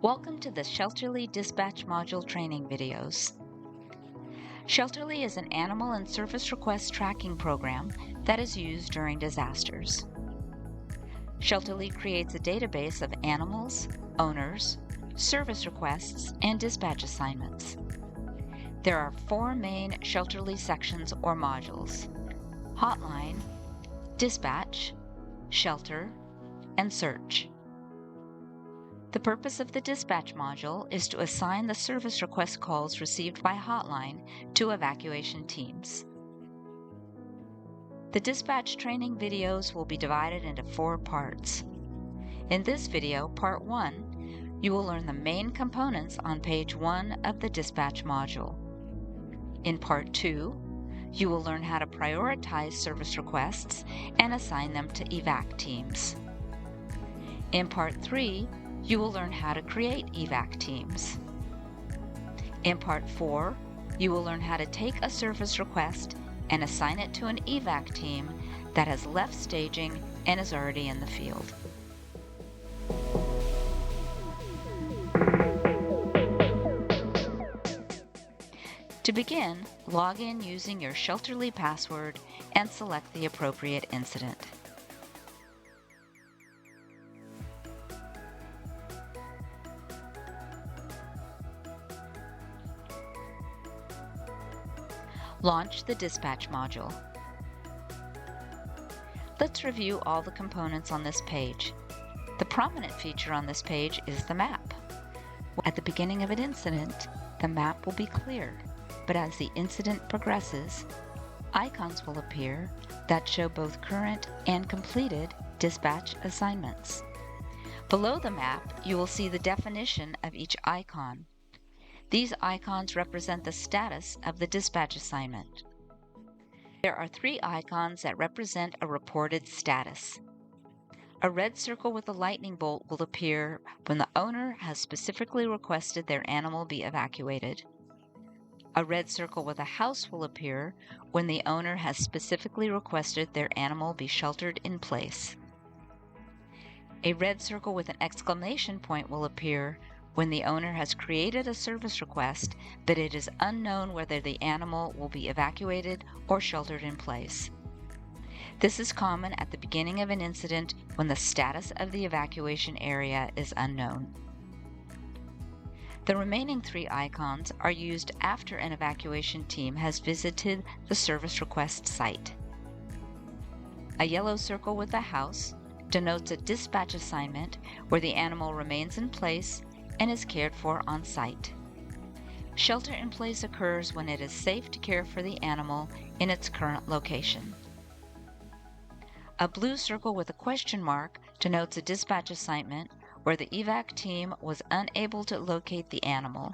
Welcome to the Shelterly Dispatch Module training videos. Shelterly is an animal and service request tracking program that is used during disasters. Shelterly creates a database of animals, owners, service requests, and dispatch assignments. There are 4 main Shelterly sections or modules: Hotline, Dispatch, Shelter, and Search. The purpose of the dispatch module is to assign the service request calls received by Hotline to evacuation teams. The dispatch training videos will be divided into 4 parts. In this video, Part 1, you will learn the main components on page 1 of the dispatch module. In Part 2, you will learn how to prioritize service requests and assign them to evac teams. In Part 3, you will learn how to create evac teams. In Part 4, you will learn how to take a service request and assign it to an evac team that has left staging and is already in the field. To begin, log in using your Shelterly password and select the appropriate incident. Launch the dispatch module. Let's review all the components on this page. The prominent feature on this page is the map. At the beginning of an incident, the map will be clear, but as the incident progresses, icons will appear that show both current and completed dispatch assignments. Below the map, you will see the definition of each icon. These icons represent the status of the dispatch assignment. There are 3 icons that represent a reported status. A red circle with a lightning bolt will appear when the owner has specifically requested their animal be evacuated. A red circle with a house will appear when the owner has specifically requested their animal be sheltered in place. A red circle with an exclamation point will appear when the owner has created a service request, but it is unknown whether the animal will be evacuated or sheltered in place. This is common at the beginning of an incident when the status of the evacuation area is unknown. The remaining 3 icons are used after an evacuation team has visited the service request site. A yellow circle with a house denotes a dispatch assignment where the animal remains in place and is cared for on site. Shelter in place occurs when it is safe to care for the animal in its current location. A blue circle with a question mark denotes a dispatch assignment where the evac team was unable to locate the animal.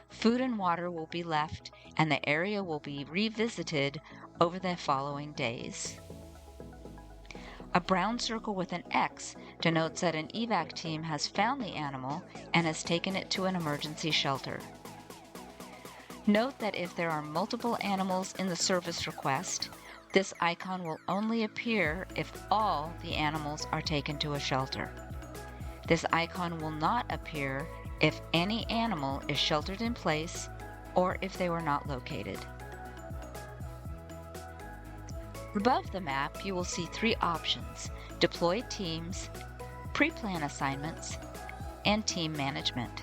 Food and water will be left and the area will be revisited over the following days. A brown circle with an X denotes that an evac team has found the animal and has taken it to an emergency shelter. Note that if there are multiple animals in the service request, this icon will only appear if all the animals are taken to a shelter. This icon will not appear if any animal is sheltered in place or if they were not located. Above the map, you will see 3 options: Deploy Teams, Pre-Plan Assignments, and Team Management.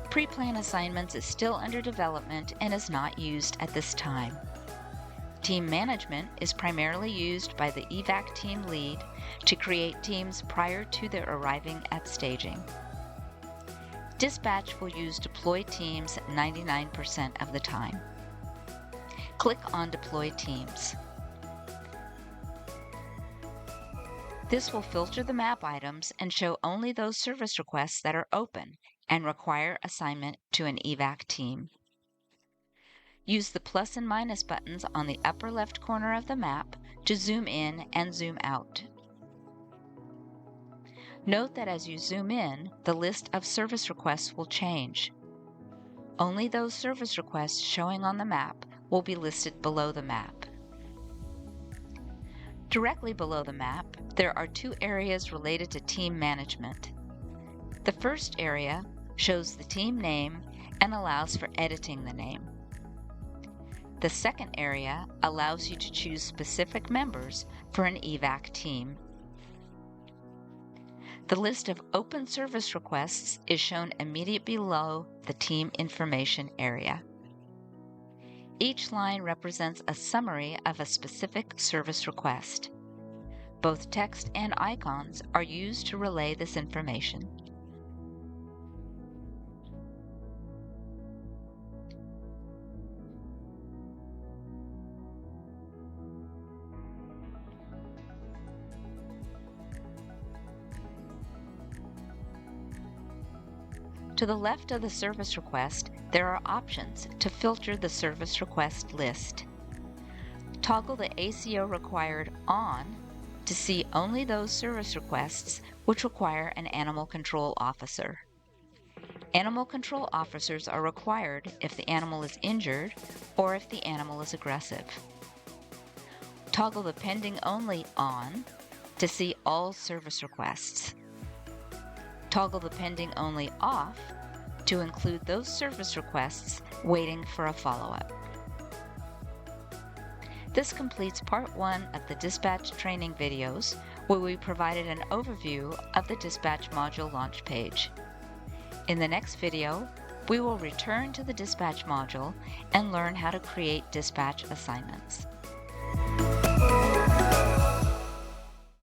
Pre-Plan Assignments is still under development and is not used at this time. Team Management is primarily used by the evac team lead to create teams prior to their arriving at staging. Dispatch will use Deploy Teams 99% of the time. Click on Deploy Teams. This will filter the map items and show only those service requests that are open and require assignment to an evac team. Use the plus and minus buttons on the upper left corner of the map to zoom in and zoom out. Note that as you zoom in, the list of service requests will change. Only those service requests showing on the map will be listed below the map. Directly below the map, there are 2 areas related to team management. The first area shows the team name and allows for editing the name. The second area allows you to choose specific members for an evac team. The list of open service requests is shown immediately below the team information area. Each line represents a summary of a specific service request. Both text and icons are used to relay this information. To the left of the service request, there are options to filter the service request list. Toggle the ACO required on to see only those service requests which require an animal control officer. Animal control officers are required if the animal is injured or if the animal is aggressive. Toggle the pending only on to see all service requests. Toggle the pending only off to include those service requests waiting for a follow-up. This completes part 1 of the dispatch training videos, where we provided an overview of the dispatch module launch page. In the next video, we will return to the dispatch module and learn how to create dispatch assignments.